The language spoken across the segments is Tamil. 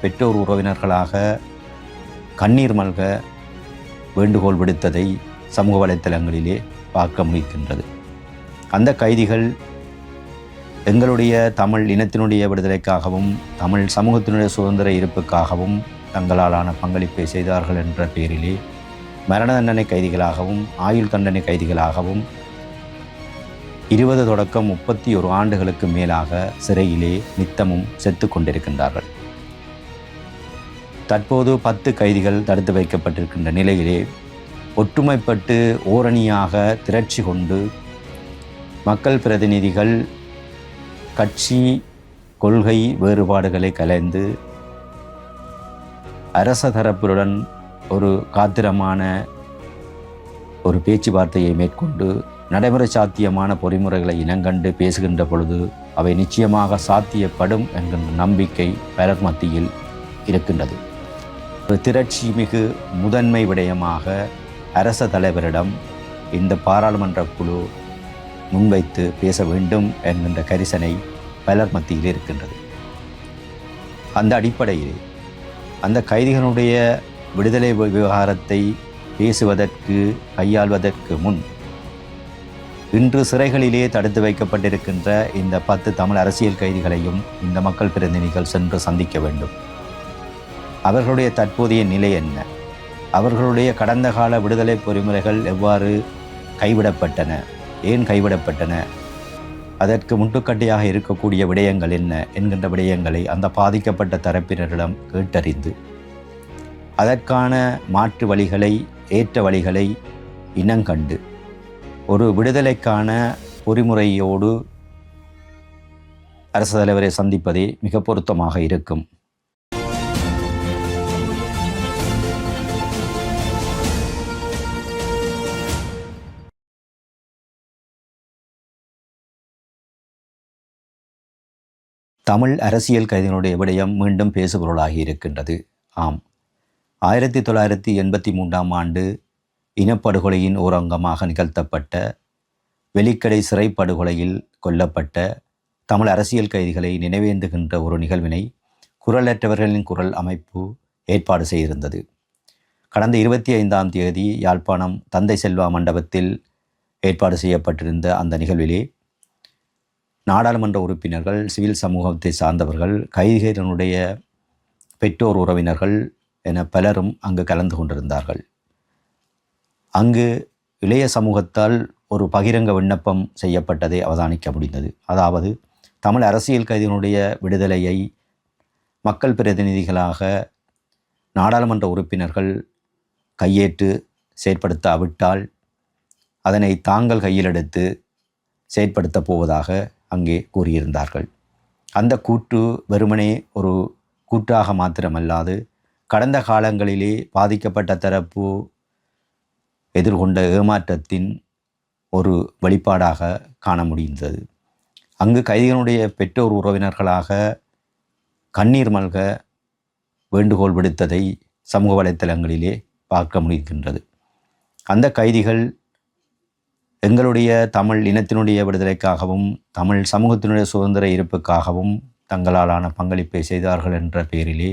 பெற்றோர் உறவினர்களாக கண்ணீர் மல்க வேண்டுகோள் விடுத்ததை சமூக வலைத்தளங்களிலே பார்க்க முடிகின்றது. அந்த கைதிகள் எங்களுடைய தமிழ் இனத்தினுடைய விடுதலைக்காகவும் தமிழ் சமூகத்தினுடைய சுதந்திர இருப்புக்காகவும் தங்களாலான பங்களிப்பை செய்தார்கள் என்ற பெயரிலே மரண தண்டனை கைதிகளாகவும் ஆயுள் தண்டனை கைதிகளாகவும் 20 தொடக்கம் 31 ஆண்டுகளுக்கு மேலாக சிறையிலே நித்தமும் செத்து கொண்டிருக்கின்றார்கள். தற்போது 10 கைதிகள் தடுத்து வைக்கப்பட்டிருக்கின்ற நிலையிலே ஒற்றுமைப்பட்டு ஓரணியாக திரட்சி கொண்டு மக்கள் பிரதிநிதிகள் கட்சி கொள்கை வேறுபாடுகளை கலைந்து அரச தரப்புடன் ஒரு காத்திரமான ஒரு பேச்சுவார்த்தையை மேற்கொண்டு நடைமுறை சாத்தியமான பொறிமுறைகளை இனங்கண்டு பேசுகின்ற பொழுது அவை நிச்சயமாக சாத்தியப்படும் என்கின்ற நம்பிக்கை பலர் மத்தியில் இருக்கின்றது. ஒரு திரட்சி மிகு முதன்மை விடயமாக அரச தலைவரிடம் இந்த பாராளுமன்ற குழு முன்வைத்து பேச வேண்டும் என்கின்ற கரிசனை பலர் மத்தியில் இருக்கின்றது. அந்த அடிப்படையில் அந்த கைதிகளுடைய விடுதலை விவகாரத்தை பேசுவதற்கு கையாள்வதற்கு முன் இன்று சிறைகளிலே தடுத்து வைக்கப்பட்டிருக்கின்ற இந்த 10 தமிழ் அரசியல் கைதிகளையும் இந்த மக்கள் பிரதிநிதிகள் சென்று சந்திக்க வேண்டும். அவர்களுடைய தற்போதைய நிலை என்ன, அவர்களுடைய கடந்த கால விடுதலை பொறிமுறைகள் எவ்வாறு கைவிடப்பட்டன, ஏன் கைவிடப்பட்டன, அதற்கு முட்டுக்கட்டையாக இருக்கக்கூடிய விடயங்கள் என்ன என்கின்ற விடயங்களை அந்த பாதிக்கப்பட்ட தரப்பினரிடம் கேட்டறிந்து அதற்கான மாற்று வழிகளை ஏற்ற வழிகளை இனங்கண்டு ஒரு விடுதலைக்கான பொறிமுறையோடு அரசு தலைவரை சந்திப்பதே மிக பொருத்தமாக இருக்கும். தமிழ் அரசியல் கைதிகளுடைய விடயம் மீண்டும் பேசுபொருளாகி இருக்கின்றது. ஆம், 1983ஆம் ஆண்டு இனப்படுகொலையின் ஓர் அங்கமாக நிகழ்த்தப்பட்ட வெலிக்கடை சிறைப்படுகொலையில் கொல்லப்பட்ட தமிழ் அரசியல் கைதிகளை நினைவேந்துகின்ற ஒரு நிகழ்வினை குரலற்றவர்களின் குரல் அமைப்பு ஏற்பாடு செய்திருந்தது. கடந்த 25ஆம் தேதி யாழ்ப்பாணம் தந்தை செல்வா மண்டபத்தில் ஏற்பாடு செய்யப்பட்டிருந்த அந்த நிகழ்விலே நாடாளுமன்ற உறுப்பினர்கள், சிவில் சமூகத்தை சார்ந்தவர்கள், கைதிகளுடைய பெற்றோர் உறவினர்கள் என பலரும் அங்கு கலந்து கொண்டிருந்தார்கள். அங்கு இளைய சமூகத்தால் ஒரு பகிரங்க விண்ணப்பம் செய்யப்பட்டதை அவதானிக்க முடிந்தது. அதாவது தமிழ் அரசியல் கைதிகளுடைய விடுதலையை மக்கள் பிரதிநிதிகளாக நாடாளுமன்ற உறுப்பினர்கள் கையேற்று செயற்படுத்தாவிட்டால் அதனை தாங்கள் கையில் எடுத்து செயற்படுத்தப் போவதாக அங்கே கூறியிருந்தார்கள். அந்த கூற்று வெறுமனே ஒரு கூற்றாக மாத்திரமல்லாது கடந்த காலங்களிலே பாதிக்கப்பட்ட தரப்பு எதிர்கொண்ட ஏமாற்றத்தின் ஒரு வெளிப்பாடாக காண முடிந்தது. அங்கு கைதிகளுடைய பெற்றோர் உறவினர்களாக கண்ணீர் மல்க வேண்டுகோள் விடுத்ததை சமூக வலைத்தளங்களிலே பார்க்க முடிகின்றது. அந்த கைதிகள் எங்களுடைய தமிழ் இனத்தினுடைய விடுதலைக்காகவும் தமிழ் சமூகத்தினுடைய சுதந்திர இருப்புக்காகவும் தங்களாலான பங்களிப்பை செய்தார்கள் என்ற பெயரிலே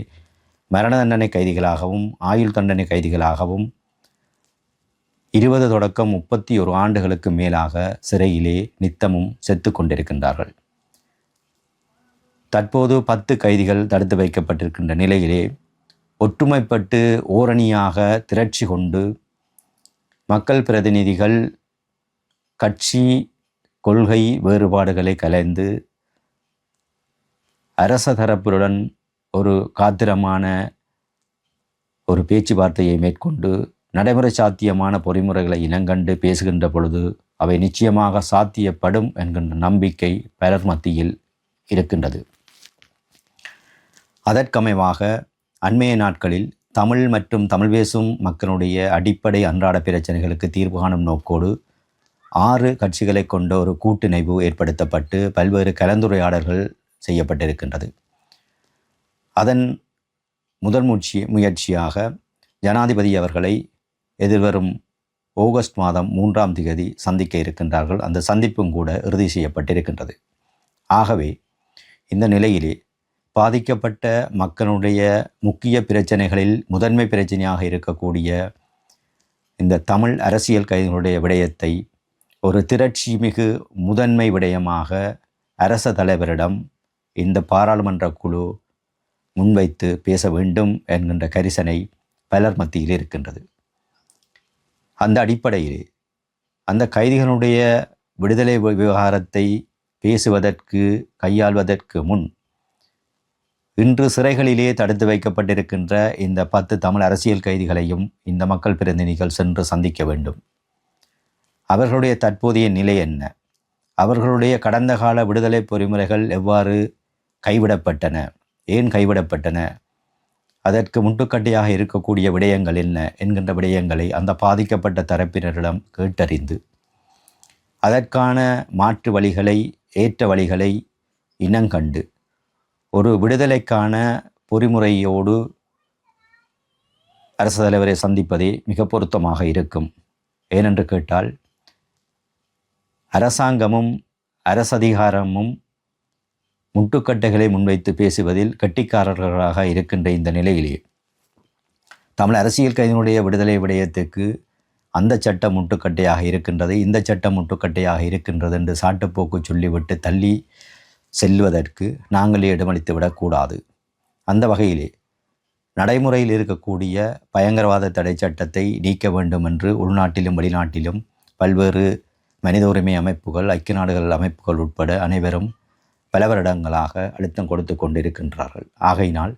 மரண தண்டனை கைதிகளாகவும் ஆயுள் தண்டனை கைதிகளாகவும் 20 தொடக்கம் 31 ஆண்டுகளுக்கு மேலாக சிறையிலே நித்தமும் செத்து கொண்டிருக்கின்றார்கள். தற்போது 10 கைதிகள் தடுத்து வைக்கப்பட்டிருக்கின்ற நிலையிலே ஒற்றுமைப்பட்டு ஓரணியாக திரட்சி கொண்டு மக்கள் பிரதிநிதிகள் கட்சி கொள்கை வேறுபாடுகளை கலைந்து அரச தரப்புடன் ஒரு காத்திரமான ஒரு பேச்சுவார்த்தையை மேற்கொண்டு நடைமுறை சாத்தியமான பொறிமுறைகளை இனங்கண்டு பேசுகின்ற பொழுது அவை நிச்சயமாக சாத்தியப்படும் என்கின்ற நம்பிக்கை பலர் மத்தியில் இருக்கின்றது. அதற்கமைவாக அண்மைய நாட்களில் தமிழ் மற்றும் தமிழ் பேசும் மக்களுடைய அடிப்படை அன்றாட பிரச்சனைகளுக்கு தீர்வு காணும் நோக்கோடு 6 கட்சிகளை கொண்ட ஒரு கூட்டிணைவு ஏற்படுத்தப்பட்டு பல்வேறு கலந்துரையாடல்கள் செய்யப்பட்டிருக்கின்றது. அதன் முதல் முயற்சியாக ஜனாதிபதி அவர்களை எதிர்வரும் ஆகஸ்ட் மாதம் 3ஆம் தேதி சந்திக்க இருக்கின்றார்கள். அந்த சந்திப்பும் கூட இறுதி செய்யப்பட்டிருக்கின்றது. ஆகவே இந்த நிலையிலே பாதிக்கப்பட்ட மக்களுடைய முக்கிய பிரச்சனைகளில் முதன்மை பிரச்சனையாக இருக்கக்கூடிய இந்த தமிழ் அரசியல் கைதிகளுடைய விடயத்தை ஒரு திரட்சி மிகு முதன்மை விடயமாக அரச தலைவரிடம் இந்த பாராளுமன்ற குழு முன்வைத்து பேச வேண்டும் என்கின்ற கரிசனை பலர் மத்தியில் இருக்கின்றது. அந்த அடிப்படையில் அந்த கைதிகளுடைய விடுதலை விவகாரத்தை பேசுவதற்கு கையாள்வதற்கு முன் இன்று சிறைகளிலே தடுத்து வைக்கப்பட்டிருக்கின்ற இந்த 10 தமிழ் அரசியல் கைதிகளையும் இந்த மக்கள் பிரதிநிதிகள் சென்று சந்திக்க வேண்டும். அவர்களுடைய தற்போதைய நிலை என்ன, அவர்களுடைய கடந்த கால விடுதலை பொறிமுறைகள் எவ்வாறு கைவிடப்பட்டன, ஏன் கைவிடப்பட்டன, அதற்கு முட்டுக்கட்டையாக இருக்கக்கூடிய விடயங்கள் என்ன என்கின்ற விடயங்களை அந்த பாதிக்கப்பட்ட தரப்பினரிடம் கேட்டறிந்து அதற்கான மாற்று வழிகளை ஏற்ற வழிகளை இனங்கண்டு ஒரு விடுதலைக்கான பொறிமுறையோடு அரசு தலைவரை சந்திப்பதே மிக பொருத்தமாக இருக்கும். ஏனென்று கேட்டால் அரசாங்கமும் அரசதிகாரமும் முட்டுக்கட்டைகளை முன்வைத்து பேசுவதில் கெட்டிக்காரர்களாக இருக்கின்ற இந்த நிலையிலே தமிழ் அரசியல் கைதிகளுடைய விடுதலை விடயத்துக்கு அந்த சட்டம் முட்டுக்கட்டையாக இருக்கின்றது, இந்த சட்டம் முட்டுக்கட்டையாக இருக்கின்றது என்று சாட்டுப்போக்கு சொல்லிவிட்டு தள்ளி செல்வதற்கு நாங்களே இடமளித்து விடக்கூடாது. அந்த வகையிலே நடைமுறையில் இருக்கக்கூடிய பயங்கரவாத தடை சட்டத்தை நீக்க வேண்டும் என்று உள்நாட்டிலும் வெளிநாட்டிலும் பல்வேறு மனித உரிமை அமைப்புகள், ஐக்கிய நாடுகள் அமைப்புகள் உட்பட அனைவரும் பல வருடங்களாக அழுத்தம் கொடுத்து கொண்டிருக்கின்றார்கள். ஆகையினால்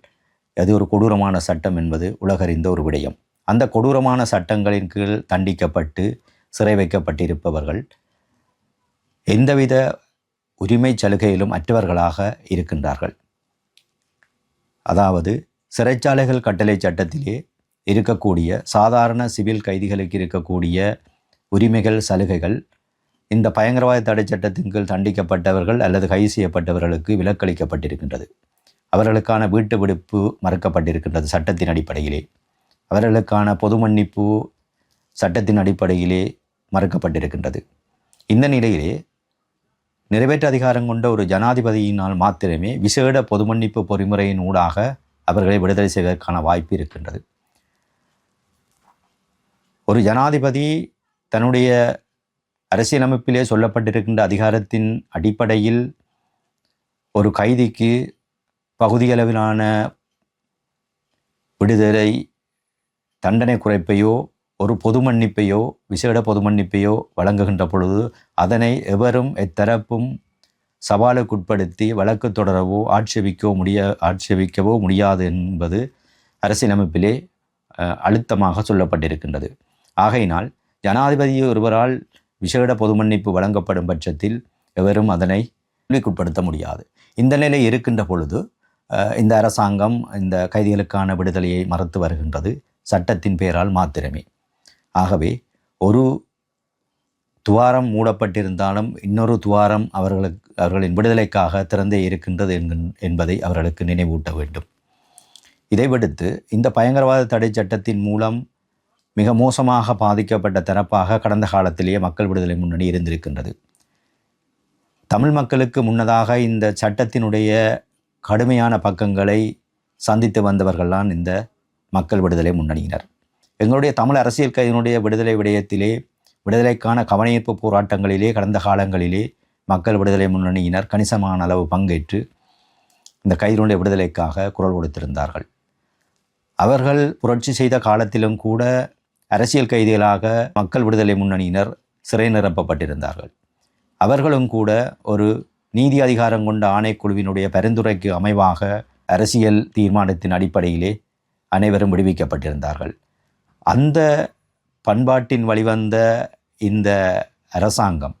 அது ஒரு கொடூரமான சட்டம் என்பது உலகறிந்த ஒரு விடயம். அந்த கொடூரமான சட்டங்களின் கீழ் தண்டிக்கப்பட்டு சிறை வைக்கப்பட்டிருப்பவர்கள் எந்தவித உரிமை சலுகையிலும் அற்றவர்களாக இருக்கின்றார்கள். அதாவது சிறைச்சாலைகள் கட்டளை சட்டத்திலே இருக்கக்கூடிய சாதாரண சிவில் கைதிகளுக்கு இருக்கக்கூடிய உரிமைகள் சலுகைகள் இந்த பயங்கரவாத தடை சட்டத்தின் கீழ் தண்டிக்கப்பட்டவர்கள் அல்லது கைது செய்யப்பட்டவர்களுக்கு விலக்களிக்கப்பட்டிருக்கின்றது. அவர்களுக்கான வீட்டு விடுப்பு மறுக்கப்பட்டிருக்கின்றது சட்டத்தின் அடிப்படையிலே. அவர்களுக்கான பொது மன்னிப்பு சட்டத்தின் அடிப்படையிலே மறுக்கப்பட்டிருக்கின்றது. இந்த நிலையிலே நிறைவேற்ற அதிகாரம் கொண்ட ஒரு ஜனாதிபதியினால் மாத்திரமே விசேட பொது மன்னிப்பு பொறிமுறையின் ஊடாக அவர்களை விடுதலை செய்வதற்கான வாய்ப்பு இருக்கின்றது. ஒரு ஜனாதிபதி தன்னுடைய அரசியலமைப்பிலே சொல்லப்பட்டிருக்கின்ற அதிகாரத்தின் அடிப்படையில் ஒரு கைதிக்கு பகுதியளவிலான விடுதலை தண்டனை குறைப்பையோ ஒரு பொது மன்னிப்பையோ விசேட பொது மன்னிப்பையோ வழங்குகின்ற பொழுது அதனை எவரும் எத்தரப்பும் சவாலுக்குட்படுத்தி வழக்கு தொடரவோ ஆட்சேபிக்கவோ முடியாது என்பது அரசியலமைப்பிலே அழுத்தமாக சொல்லப்பட்டிருக்கின்றது. ஆகையினால் ஜனாதிபதி ஒருவரால் விசேட பொது மன்னிப்பு வழங்கப்படும் பட்சத்தில் எவரும் அதனை கேள்விக்குட்படுத்த முடியாது. இந்த நிலை இருக்கின்ற பொழுது இந்த அரசாங்கம் இந்த கைதிகளுக்கான விடுதலையை மறுத்து வருகின்றது சட்டத்தின் பெயரால் மாத்திரமே. ஆகவே ஒரு துவாரம் மூடப்பட்டிருந்தாலும் இன்னொரு துவாரம் அவர்களின் விடுதலைக்காக திறந்தே இருக்கின்றது என்பதை அவர்களுக்கு நினைவூட்ட வேண்டும். இதை விடுத்து இந்த பயங்கரவாத தடை சட்டத்தின் மூலம் மிக மோசமாக பாதிக்கப்பட்ட தரப்பாக கடந்த காலத்திலேயே மக்கள் விடுதலை முன்னணி இருந்திருக்கின்றது. தமிழ் மக்களுக்கு முன்னதாக இந்த சட்டத்தினுடைய கடுமையான பக்கங்களை சந்தித்து வந்தவர்கள்தான் இந்த மக்கள் விடுதலை முன்னணியினர். எங்களுடைய தமிழ் அரசியல் கைதியினுடைய விடுதலை விடயத்திலே விடுதலைக்கான கவனஈர்ப்பு போராட்டங்களிலே கடந்த காலங்களிலே மக்கள் விடுதலை முன்னணியினர் கணிசமான அளவு பங்கேற்று இந்த கைதியினுடைய விடுதலைக்காக குரல் கொடுத்திருந்தார்கள். அவர்கள் புரட்சி செய்த காலத்திலும் கூட அரசியல் கைதிகளாக மக்கள் விடுதலை முன்னணியினர் சிறை நிரப்பப்பட்டிருந்தார்கள். அவர்களும் கூட ஒரு நீதி அதிகாரம் கொண்ட ஆணைக்குழுவினுடைய பரிந்துரைக்கு அமைவாக அரசியல் தீர்மானத்தின் அடிப்படையிலே அனைவரும் விடுவிக்கப்பட்டிருந்தார்கள். அந்த பண்பாட்டின் வழிவந்த இந்த அரசாங்கம்,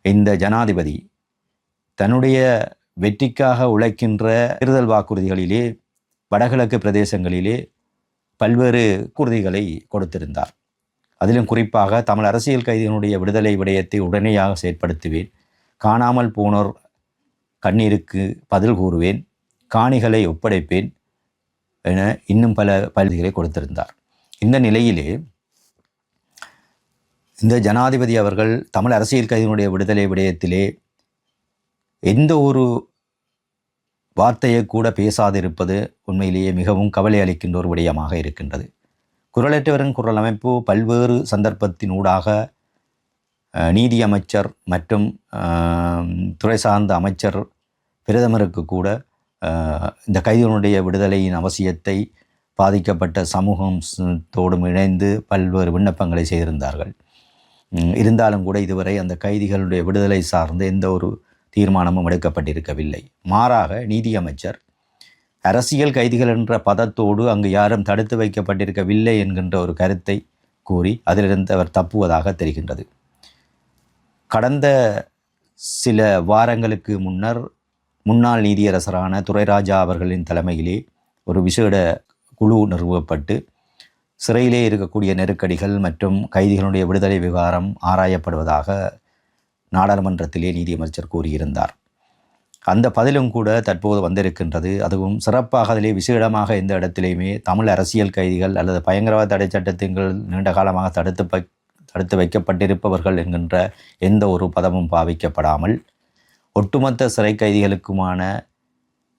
இந்த ஜனாதிபதி தன்னுடைய வெற்றிக்காக உழைக்கின்ற தேர்தல் வாக்குறுதிகளிலே வடகிழக்கு பிரதேசங்களிலே பல்வேறு வாக்குறுதிகளை கொடுத்திருந்தார். அதிலும் குறிப்பாக தமிழ் அரசியல் கைதிகளுடைய விடுதலை விடயத்தை உடனடியாக செயற்படுத்துவேன், காணாமல் போனோர் கண்ணீருக்கு பதில் கூறுவேன், காணிகளை ஒப்படைப்பேன் என இன்னும் பல பகுதிகளை கொடுத்திருந்தார். இந்த நிலையிலே இந்த ஜனாதிபதி அவர்கள் தமிழ் அரசியல் கைதிகளுடைய விடுதலை விடயத்திலே எந்த ஒரு வார்த்தையை கூட பேசாதிருப்பது உண்மையிலேயே மிகவும் கவலை அளிக்கின்ற ஒரு விடயமாக இருக்கின்றது. குரலற்றவரின் குரல் அமைப்பு பல்வேறு சந்தர்ப்பத்தினூடாக நீதி அமைச்சர் மற்றும் துறை சார்ந்த அமைச்சர் பிரதமருக்கு கூட இந்த கைதிகளுடைய விடுதலையின் அவசியத்தை பாதிக்கப்பட்ட சமூகத்தோடும் இணைந்து பல்வேறு விண்ணப்பங்களை செய்திருந்தார்கள். இருந்தாலும் கூட இதுவரை அந்த கைதிகளுடைய விடுதலை சார்ந்து எந்த ஒரு தீர்மானமும் எடுக்கப்பட்டிருக்கவில்லை. மாறாக நீதியமைச்சர் அரசியல் கைதிகள் என்ற பதத்தோடு அங்கு யாரும் தடுத்து வைக்கப்பட்டிருக்கவில்லை என்கின்ற ஒரு கருத்தை கூறி அதிலிருந்து அவர் தப்புவதாக தெரிகின்றது. கடந்த சில வாரங்களுக்கு முன்னர் முன்னாள் நீதியரசரான துரைராஜா அவர்களின் தலைமையிலே ஒரு விசேட குழு நிறுவப்பட்டு சிறையிலே இருக்கக்கூடிய நெருக்கடிகள் மற்றும் கைதிகளுடைய விடுதலை விவகாரம் ஆராயப்படுவதாக நாடாளுமன்றத்திலே நீதியமைச்சர் கூறியிருந்தார். அந்த பதிலும் கூட தற்போது வந்திருக்கின்றது. அதுவும் சிறப்பாக அதிலே விசேடமாக எந்த இடத்திலேயுமே தமிழ் அரசியல் கைதிகள் அல்லது பயங்கரவாத தடை சட்டத்தின் நீண்ட காலமாக தடுத்து வைக்கப்பட்டிருப்பவர்கள் என்கின்ற எந்த ஒரு பதமும் பாவிக்கப்படாமல் ஒட்டுமொத்த சிறை கைதிகளுக்குமான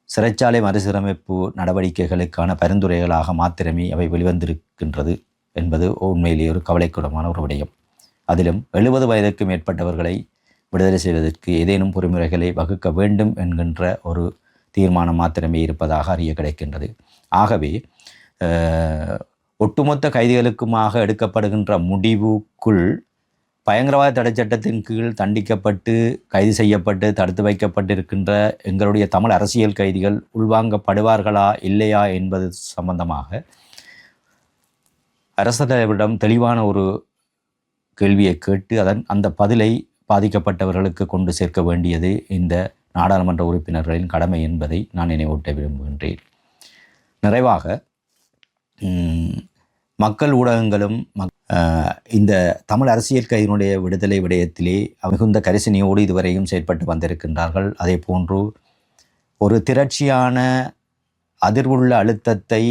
சிறைச்சாலை மறுசீரமைப்பு நடவடிக்கைகளுக்கான பரிந்துரைகளாக மாத்திரமே அவை வெளிவந்திருக்கின்றது என்பது உண்மையிலேயே ஒரு கவலைக்கிடமான ஒரு விடயம். அதிலும் 70 வயதுக்கு மேற்பட்டவர்களை விடுதலை செய்வதற்கு ஏதேனும் பொறிமுறைகளை வகுக்க வேண்டும் என்கின்ற ஒரு தீர்மானம் மாத்திரமே இருப்பதாக அறிய கிடைக்கின்றது. ஆகவே ஒட்டுமொத்த கைதிகளுக்குமாக எடுக்கப்படுகின்ற முடிவுக்குள் பயங்கரவாத தடை சட்டத்தின் கீழ் தண்டிக்கப்பட்டு கைது செய்யப்பட்டு தடுத்து வைக்கப்பட்டிருக்கின்ற எங்களுடைய தமிழ் அரசியல் கைதிகள் உள்வாங்கப்படுவார்களா இல்லையா என்பது சம்பந்தமாக அரசு தலைவரிடம் தெளிவான ஒரு கேள்வியை கேட்டு அந்த பதிலை பாதிக்கப்பட்டவர்களுக்கு கொண்டு சேர்க்க வேண்டியது இந்த நாடாளுமன்ற உறுப்பினர்களின் கடமை என்பதை நான் நினைவூட்ட விரும்புகின்றேன். நிறைவாக மக்கள் ஊடகங்களும் இந்த தமிழ் அரசியல் கைதியினுடைய விடுதலை விடயத்திலே மிகுந்த கரிசனையோடு இதுவரையும் செயற்பட்டு வந்திருக்கின்றார்கள். அதே போன்று ஒரு திரட்சியான அதிர்வுள்ள அழுத்தத்தை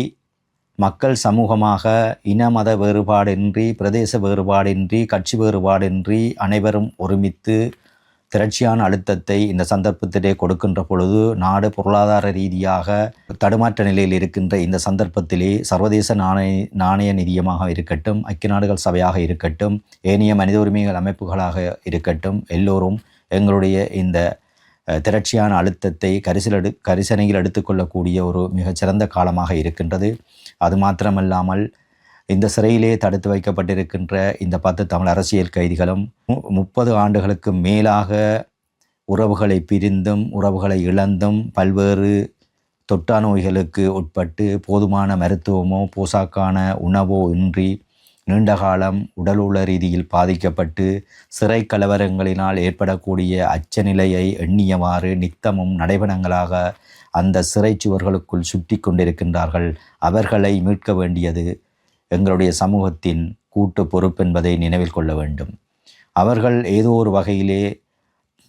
மக்கள் சமூகமாக இன மத வேறுபாடின்றி பிரதேச வேறுபாடின்றி கட்சி வேறுபாடின்றி அனைவரும் ஒருமித்து திரட்சியான அழுத்தத்தை இந்த சந்தர்ப்பத்திலே கொடுக்கின்ற பொழுது நாடு பொருளாதார ரீதியாக தடுமாற்ற நிலையில் இருக்கின்ற இந்த சந்தர்ப்பத்திலே சர்வதேச நாணய நிதியமாக இருக்கட்டும், ஐக்கிய நாடுகள் சபையாக இருக்கட்டும், ஏனைய மனித உரிமைகள் அமைப்புகளாக இருக்கட்டும், எல்லோரும் எங்களுடைய இந்த திரட்சியான அழுத்தத்தை கரிசனையில் எடுத்துக்கொள்ளக்கூடிய ஒரு மிகச்சிறந்த காலமாக இருக்கின்றது. அது மாத்திரமல்லாமல் இந்த சிறையிலே தடுத்து வைக்கப்பட்டிருக்கின்ற இந்த 10 தமிழ் அரசியல் கைதிகளும் 30 ஆண்டுகளுக்கு மேலாக உறவுகளை பிரிந்தும் உறவுகளை இழந்தும் பல்வேறு தொற்றா நோய்களுக்கு உட்பட்டு போதுமான மருத்துவமோ போசாக்கான உணவோ இன்றி நீண்டகாலம் உடலுள்ள ரீதியில் பாதிக்கப்பட்டு சிறை கலவரங்களினால் ஏற்படக்கூடிய அச்சநிலையை எண்ணியவாறு நித்தமும் நடைபெணங்களாக அந்த சிறை சுவர்களுக்குள் சுற்றி கொண்டிருக்கின்றார்கள். அவர்களை மீட்க வேண்டியது எங்களுடைய சமூகத்தின் கூட்டு பொறுப்பு என்பதை நினைவில் கொள்ள வேண்டும். அவர்கள் ஏதோ ஒரு வகையிலே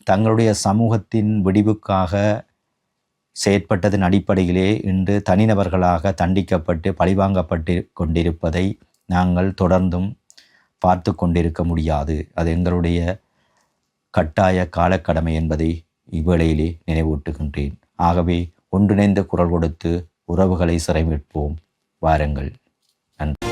தங்களுடைய சமூகத்தின் விடிவுக்காக செயற்பட்டதன் அடிப்படையிலே இன்று தனிநபர்களாக தண்டிக்கப்பட்டு பழிவாங்கப்பட்டு கொண்டிருப்பதை நாங்கள் தொடர்ந்தும் பார்த்து கொண்டிருக்க முடியாது. அது எங்களுடைய கட்டாய காலக்கடமை என்பதை இவ்வேளையிலே நினைவூட்டுகின்றேன். ஆகவே ஒன்றிணைந்த குரல் கொடுத்து உறவுகளை சிறைமிட்போம். வாருங்கள். நன்றி.